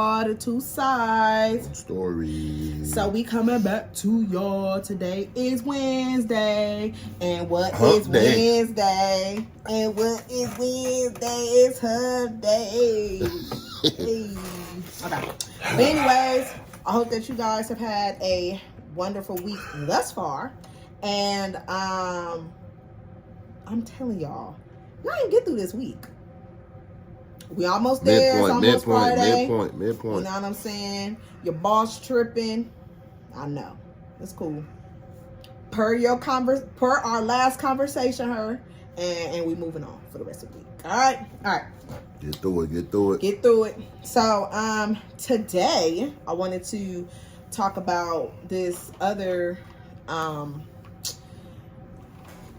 y'all, the two sides. Stories. So we coming back to y'all. Today is Wednesday. And what Hump is day. Wednesday? And what is Wednesday? It's Hump Day. Hey. Okay. But anyways, I hope that you guys have had a wonderful week thus far. And I'm telling y'all ain't get through this week. We almost there. It's almost Friday. Midpoint. You know what I'm saying? Your boss tripping. I know. It's cool. Per our last conversation, and we moving on for the rest of the week. All right. Get through it. So, today I wanted to talk about this other,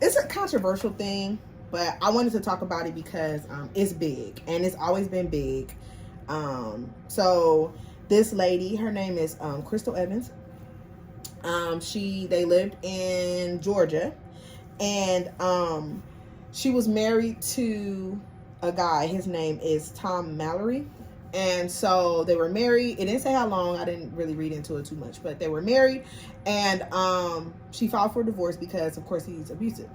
it's a controversial thing, but I wanted to talk about it because it's big, and it's always been big. So this lady, her name is Crystal Evans. They lived in Georgia, and she was married to a guy. His name is Tom Mallory. And so they were married. It didn't say how long. I didn't really read into it too much, but they were married. And she filed for divorce because, of course, he's abusive.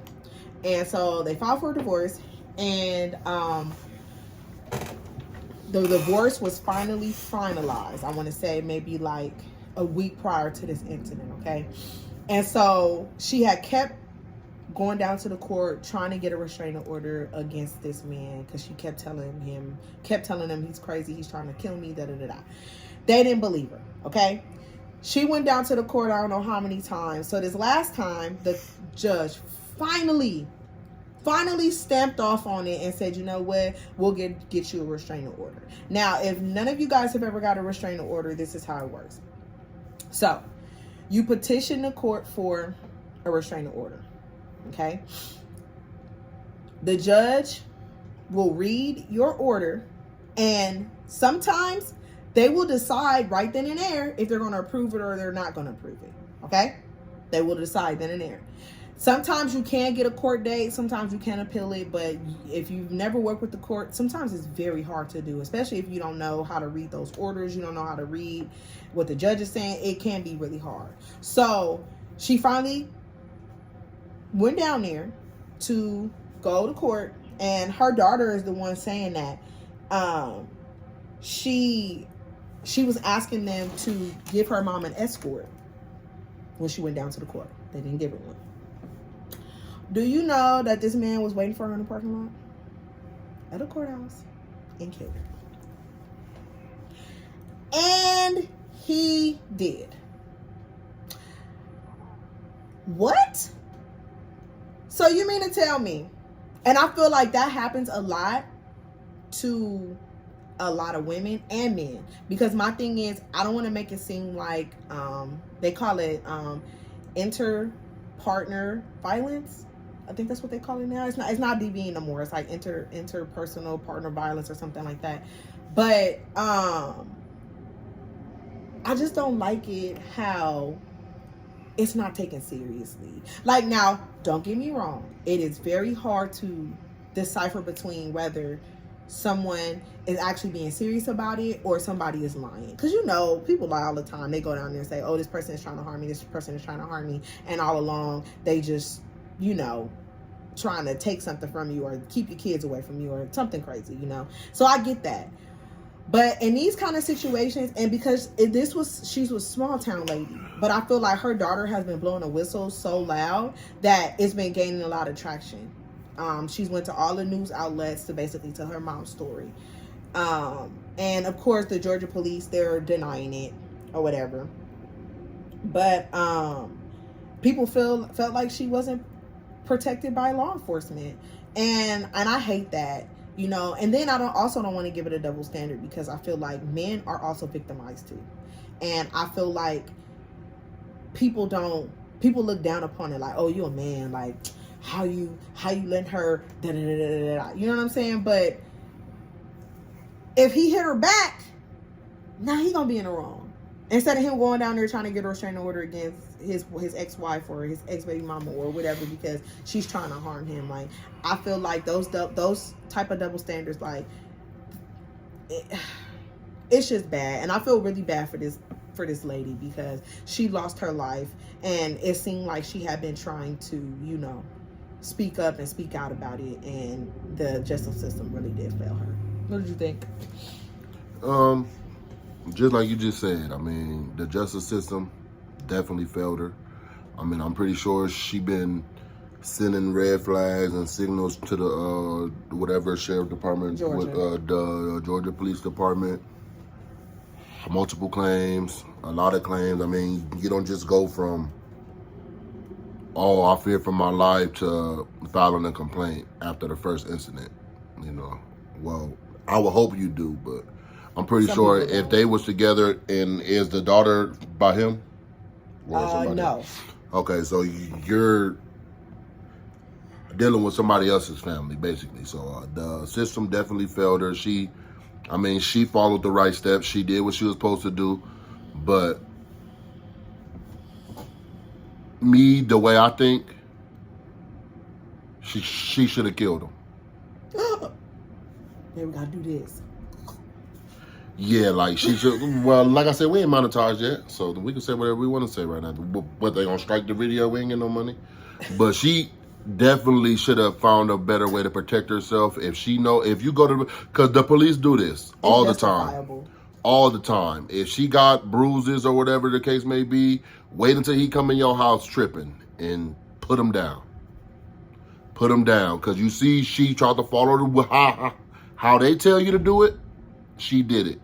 And so they filed for a divorce, and the divorce was finally finalized. I want to say maybe like a week prior to this incident, okay? And so she had kept going down to the court trying to get a restraining order against this man because she kept telling him he's crazy, he's trying to kill me, da-da-da-da. They didn't believe her, okay? She went down to the court, I don't know how many times. So this last time, the judge finally stamped off on it and said, you know what, we'll get you a restraining order. Now, if none of you guys have ever got a restraining order, this is how it works. So you petition the court for a restraining order, okay? The judge will read your order, and sometimes they will decide right then and there if they're going to approve it or they're not going to approve it, okay? They will decide then and there. Sometimes you can get a court date. Sometimes you can appeal it. But if you've never worked with the court, sometimes it's very hard to do, especially if you don't know how to read those orders. You don't know how to read what the judge is saying. It can be really hard. So she finally went down there to go to court. And her daughter is the one saying that she was asking them to give her mom an escort when she went down to the court. They didn't give her one. Do you know that this man was waiting for her in the parking lot at a courthouse and killed her? And he did. What? So you mean to tell me? And I feel like that happens a lot to a lot of women and men, because my thing is, I don't want to make it seem like they call it inter-partner violence. I think that's what they call it now. It's not DV no more. It's like interpersonal partner violence or something like that. But I just don't like it how it's not taken seriously. Like, now, don't get me wrong. It is very hard to decipher between whether someone is actually being serious about it or somebody is lying. Because, you know, people lie all the time. They go down there and say, oh, this person is trying to harm me. This person is trying to harm me. And all along, they just, you know, trying to take something from you or keep your kids away from you or something crazy, you know. So I get that. But in these kind of situations, and because she was a small town lady, but I feel like her daughter has been blowing a whistle so loud that it's been gaining a lot of traction. She's went to all the news outlets to basically tell her mom's story. And of course the Georgia police, they're denying it or whatever. But people felt like she wasn't protected by law enforcement, and I hate that, you know. And then I don't want to give it a double standard, because I feel like men are also victimized too, and I feel like people look down upon it like, oh, you a man, like how you let her da da da da da, you know what I'm saying? But if he hit her back, now he gonna be in the wrong. Instead of him going down there trying to get a restraining order against his ex-wife or his ex-baby mama or whatever because she's trying to harm him. Like, I feel like those type of double standards, like, it's just bad. And I feel really bad for this lady because she lost her life, and it seemed like she had been trying to, you know, speak up and speak out about it, and the justice system really did fail her. What did you think? Just like you just said, I mean, the justice system definitely failed her. I mean, I'm pretty sure she been sending red flags and signals to the whatever sheriff department, the Georgia Police Department. Multiple claims, a lot of claims. I mean, you don't just go from, oh, I fear for my life to filing a complaint after the first incident. You know, well, I would hope you do, but I'm pretty sure if they was together, and is the daughter by him? No. Okay, so you're dealing with somebody else's family, basically. So the system definitely failed her. She followed the right steps. She did what she was supposed to do. But me, the way I think, she should have killed him. Then we gotta do this. Yeah, like she should. Well, like I said, we ain't monetized yet, so we can say whatever we want to say right now. But they gonna strike the video? We ain't getting no money. But she definitely should have found a better way to protect herself. If you go to, because the police do this all the time. All the time. If she got bruises or whatever the case may be, wait until he come in your house tripping and put him down. Put him down, because you see, she tried to follow how they tell you to do it. She did it.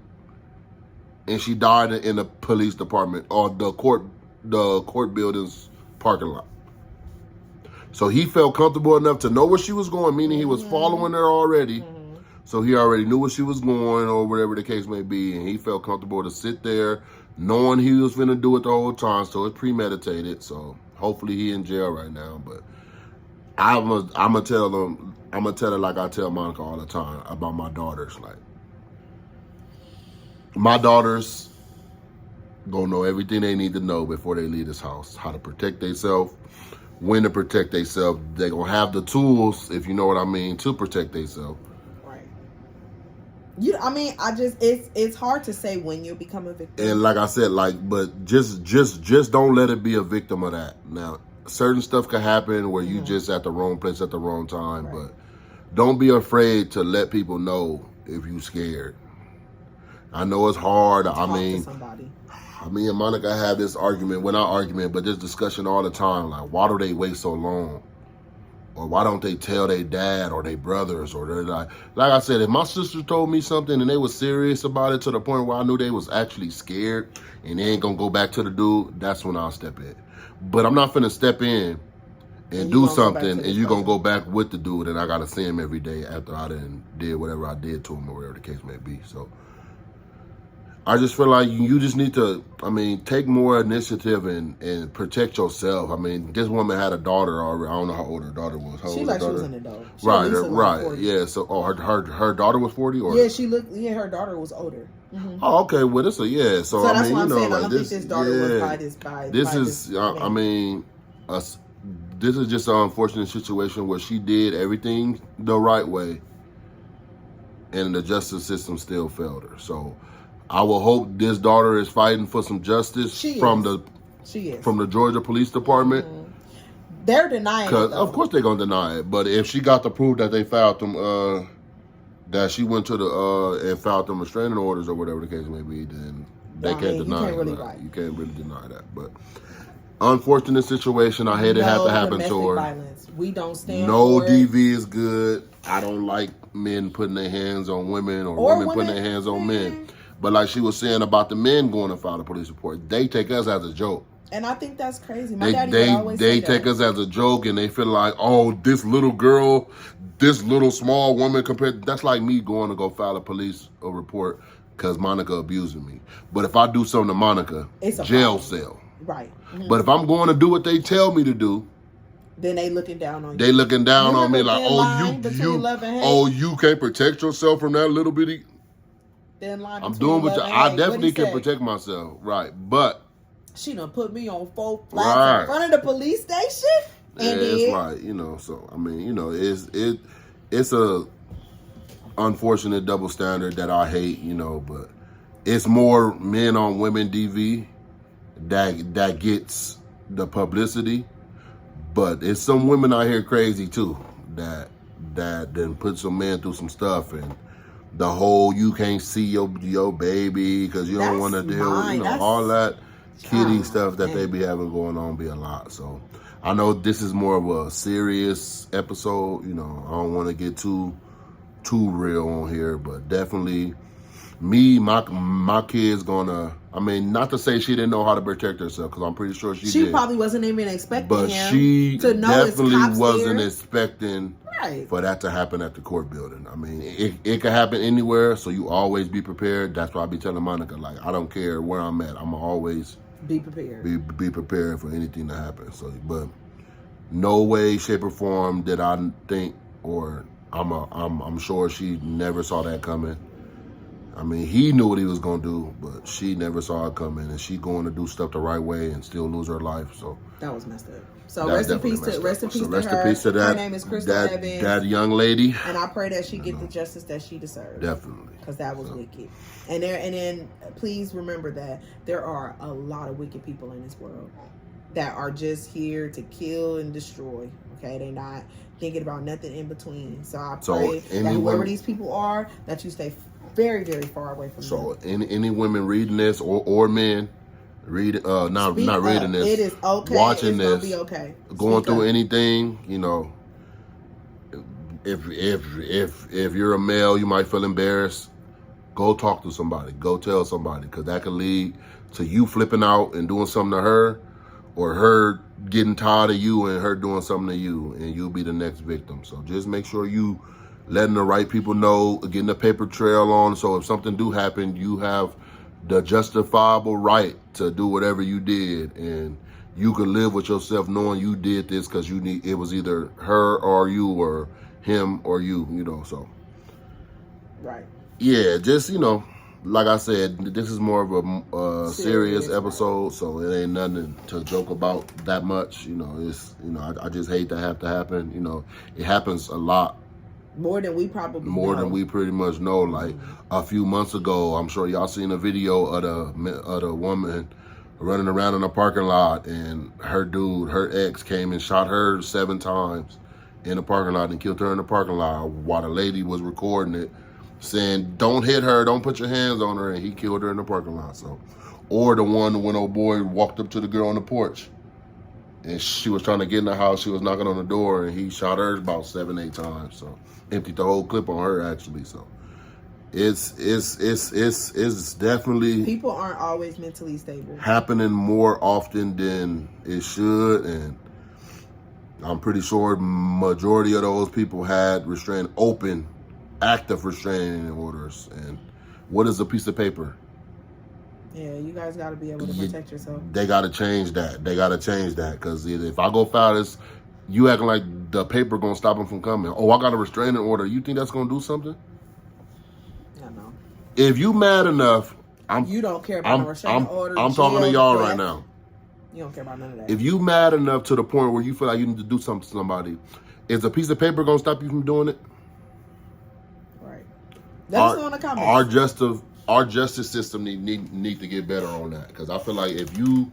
And she died in the police department or the court building's parking lot. So he felt comfortable enough to know where she was going, meaning he was following her already. So he already knew where she was going or whatever the case may be. And he felt comfortable to sit there knowing he was going to do it the whole time. So it's premeditated. So hopefully he in jail right now. But I'm gonna tell her like I tell Monica all the time about my daughters. Like, my daughters gonna know everything they need to know before they leave this house. How to protect themselves, when to protect themselves. They gonna have the tools, if you know what I mean, to protect themselves. Right. It's hard to say when you'll become a victim. And like I said, but just don't let it be a victim of that. Now, certain stuff can happen where you just at the wrong place at the wrong time, but don't be afraid to let people know if you scared. I know it's hard. Me and Monica have this argument, well, not argument, but this discussion all the time. Like, why do they wait so long? Or why don't they tell their dad or their brothers? Or they're like I said, if my sister told me something and they was serious about it to the point where I knew they was actually scared and they ain't gonna go back to the dude, that's when I'll step in. But I'm not finna step in and do something and you gonna go back with the dude and I gotta see him every day after I did whatever I did to him or whatever the case may be. So I just feel like you just need to, take more initiative and protect yourself. This woman had a daughter already. I don't know how old her daughter was. She was an adult. Right. Yeah. So, her daughter was 40, or her daughter was older. Mm-hmm. Oh, okay. Well, So that's what I'm saying. I don't think this daughter was by this. This is just an unfortunate situation where she did everything the right way, and the justice system still failed her. So I will hope this daughter is fighting for some justice from the Georgia Police Department. Mm-hmm. They're denying it, though. Of course they're going to deny it. But if she got the proof that they filed them, that she went to and filed them restraining orders or whatever the case may be, then they can't deny it. You can't really deny that. But unfortunate situation. I hate it had to happen to her. Violence. We don't stand No for DV is good. I don't like men putting their hands on women or women putting their hands on men. But like she was saying about the men going to file a police report, they take us as a joke. And I think that's crazy. My daddy would always say that. They take us as a joke, and they feel like, oh, this little girl, this little small woman that's like me going to go file a police report because Monica abusing me. But if I do something to Monica, it's a jail cell. Right. Mm-hmm. But if I'm going to do what they tell me to do, then they looking down on you. They looking down on me like, you can't protect yourself from that little bitty. I'm doing what I definitely can protect myself, right? But she done put me on 4 flats in front of the police station. It's right, So it's a unfortunate double standard that I hate, but it's more men on women DV that gets the publicity, but it's some women out here crazy too that then put some men through some stuff, and the whole you can't see your baby because you don't want to deal with, all that kitty stuff that they be having going on be a lot. So I know this is more of a serious episode. I don't want to get too real on here, but definitely my kid's gonna. I mean, not to say she didn't know how to protect herself, because I'm pretty sure she did. She probably wasn't even expecting but him she to know definitely wasn't expecting right. for that to happen at the court building. I mean, it could happen anywhere, so you always be prepared. That's why I be telling Monica, like, I don't care where I'm at, I'm always be prepared. Be prepared for anything to happen. So, but no way, shape, or form did I think, or I'm sure she never saw that coming. I mean, he knew what he was going to do, but she never saw it coming, and she going to do stuff the right way and still lose her life. So that was messed up. So rest in peace to her. Her name is Crystal Evans. That young lady. And I pray that she get the justice that she deserves. Definitely. Because that was wicked. And then please remember that there are a lot of wicked people in this world that are just here to kill and destroy. Okay, they're not thinking about nothing in between. So I pray that whoever these people are, that you stay very, very far away from them. So any women reading this or men not reading this, it is okay. Watching it's this, be okay. Going through anything, if you're a male, you might feel embarrassed. Go talk to somebody. Go tell somebody, because that could lead to you flipping out and doing something to her, or her getting tired of you and her doing something to you, and you'll be the next victim. So just make sure you letting the right people know, getting a paper trail on, so if something do happen, you have the justifiable right to do whatever you did, and you could live with yourself knowing you did this because it was either her or you, or him or you, so. Right. Yeah, just, like I said, this is more of a serious episode, so it ain't nothing to joke about that much. It's, I just hate that have to happen. It happens a lot. More than we probably More than we pretty much know. Like a few months ago, I'm sure y'all seen a video of the woman running around in a parking lot, and her ex came and shot her 7 times in the parking lot and killed her in the parking lot while the lady was recording it, saying, "Don't hit her, don't put your hands on her," and he killed her in the parking lot. So, or the one when old boy walked up to the girl on the porch, and she was trying to get in the house, she was knocking on the door, and he shot her about 7, 8 times. So, emptied the whole clip on her actually. So, it's definitely, people aren't always mentally stable, happening more often than it should, and I'm pretty sure majority of those people had active restraining orders. And what is a piece of paper? Yeah, you guys got to be able to protect yourself. They got to change that. Because if I go file this, you acting like the paper going to stop them from coming. Oh, I got a restraining order. You think that's going to do something? I know. If you mad enough, you don't care about a restraining order. I'm talking to y'all right now. You don't care about none of that. If you mad enough to the point where you feel like you need to do something to somebody, is a piece of paper going to stop you from doing it? Right. Let us know in the comments. Our justice system need to get better on that, because I feel like if you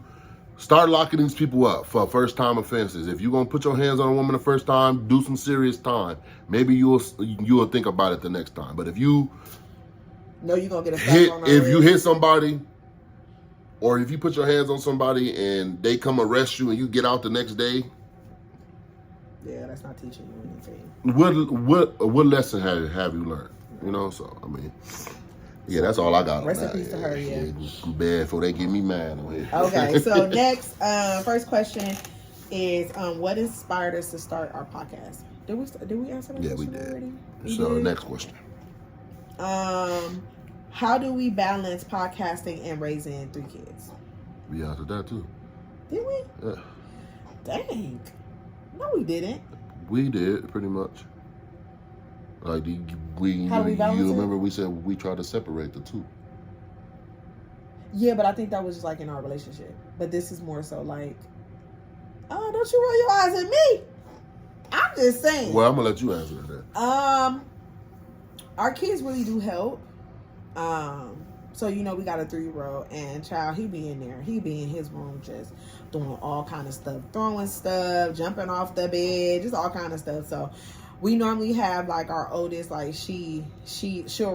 start locking these people up for first time offenses, if you're gonna put your hands on a woman the first time, do some serious time. Maybe you'll think about it the next time. But if you you're gonna get you hit somebody, or if you put your hands on somebody and they come arrest you and you get out the next day, yeah, that's not teaching you anything. What lesson have you learned? So I mean. Yeah, that's all I got. Rest in peace to her, yeah. Bad before they get me mad on here. Okay, so next, first question is, what inspired us to start our podcast? Did we answer that question we did. already? So next question. How do we balance podcasting and raising 3 kids? We answered that too. Did we? Yeah. Dang. No, we didn't. We did, pretty much. Like, you remember we said we tried to separate the two. Yeah, but I think that was just like in our relationship. But this is more so like, oh, don't you roll your eyes at me. I'm just saying. Well, I'm gonna let you answer that. Our kids really do help. So you know we got a 3-year-old, and child, he be in there. He be in his room just doing all kind of stuff, throwing stuff, jumping off the bed, just all kind of stuff. So we normally have like our oldest, like she'll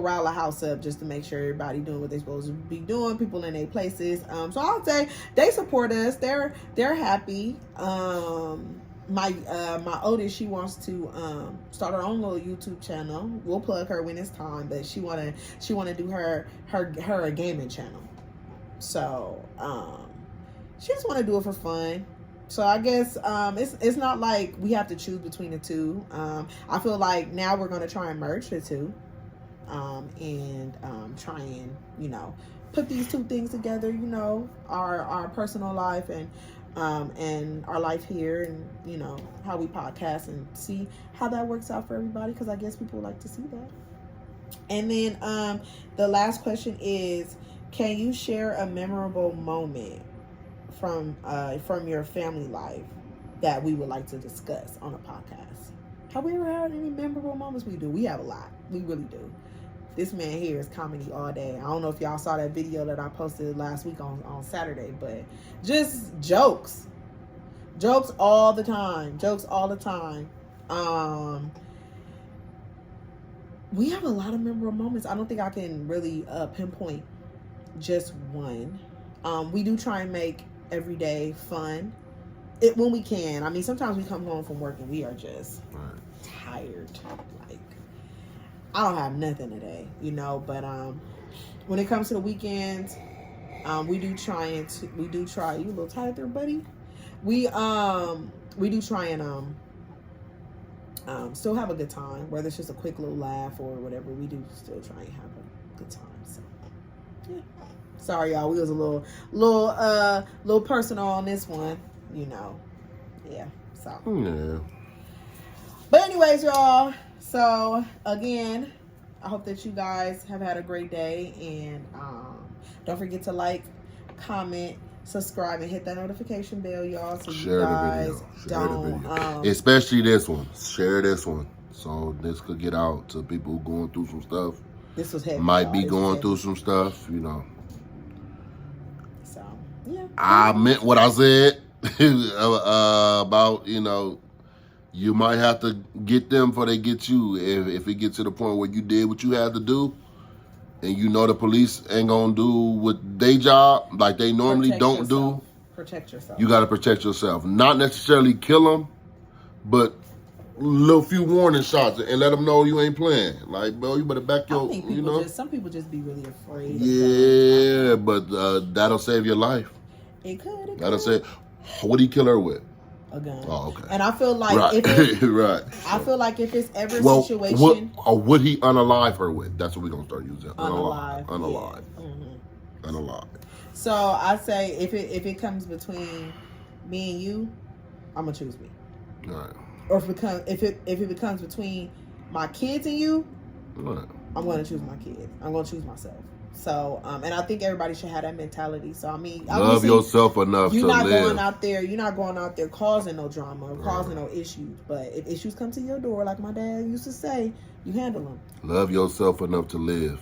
rile the house up just to make sure everybody doing what they're supposed to be doing, people in their places. So I'll say they support us. They're happy. My oldest, she wants to start her own little YouTube channel. We'll plug her when it's time, but she wanna do her gaming channel. So she just wanna do it for fun. So I guess it's not like we have to choose between the two. I feel like now we're gonna try and merge the two, and try and, you know, put these two things together. You know, our personal life and our life here, and you know how we podcast, and see how that works out for everybody, because I guess people like to see that. And then the last question is, can you share a memorable moment from your family life that we would like to discuss on a podcast? Have we ever had any memorable moments? We have a lot. We really do. This man here is comedy all day. I don't know if y'all saw that video that I posted last week on Saturday, but just jokes all the time. We have a lot of memorable moments. I don't think I can really pinpoint just one. We do try and make every day fun when we can. I mean, sometimes we come home from work and we are just tired. Like, I don't have nothing today, you know. But when it comes to the weekends, we do try. You a little tired there, buddy? We do try and still have a good time, whether it's just a quick little laugh or whatever. We do still try and have a good time. So yeah. Sorry, y'all. We was a little personal on this one, you know. Yeah. So. Yeah. But anyways, y'all. So again, I hope that you guys have had a great day, and don't forget to like, comment, subscribe, and hit that notification bell, y'all, so share you guys the video. Especially this one. Share this one so this could get out to people who going through some stuff. This was heavy. Might be going through some stuff, you know. So yeah, I meant what I said about, you know, you might have to get them before they get you. If it gets to the point where you did what you had to do, and you know the police ain't gonna do what they job like they normally don't do. Protect yourself. You got to protect yourself. Not necessarily kill them, but little few warning shots and let them know you ain't playing. Like, bro, you better back your, you know. Some people just be really afraid. Yeah, but that'll save your life. It could. That'll say, what did he kill her with? A gun. Oh, okay. And I feel like right. Right. I feel like if it's ever a situation, would he unalive her with? That's what we're gonna start using. Unalive. Yeah. Mm-hmm. Unalive. So I say if it comes between me and you, I'm gonna choose me. All right. Or if it becomes between my kids and you, right. I'm gonna choose my kids. I'm gonna choose myself. So, and I think everybody should have that mentality. So, I mean, love yourself enough to live. You're not going out there causing no drama or causing no issues. But if issues come to your door, like my dad used to say, you handle them. Love yourself enough to live.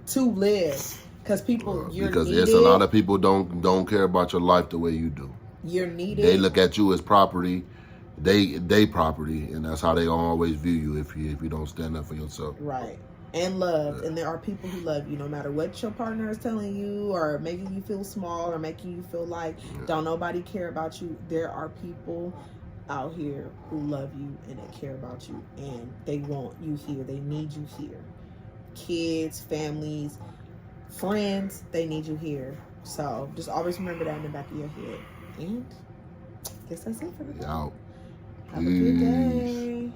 Because people, you're because needed. There's a lot of people don't care about your life the way you do. You're needed. They look at you as property. They property, and that's how they always view you if you don't stand up for yourself. Right. And love. Yeah. And there are people who love you no matter what your partner is telling you or making you feel small or making you feel like don't nobody care about you. There are people out here who love you and they care about you and they want you here. They need you here. Kids, families, friends, they need you here. So just always remember that in the back of your head. And I guess that's it for today. Out. Have a good day.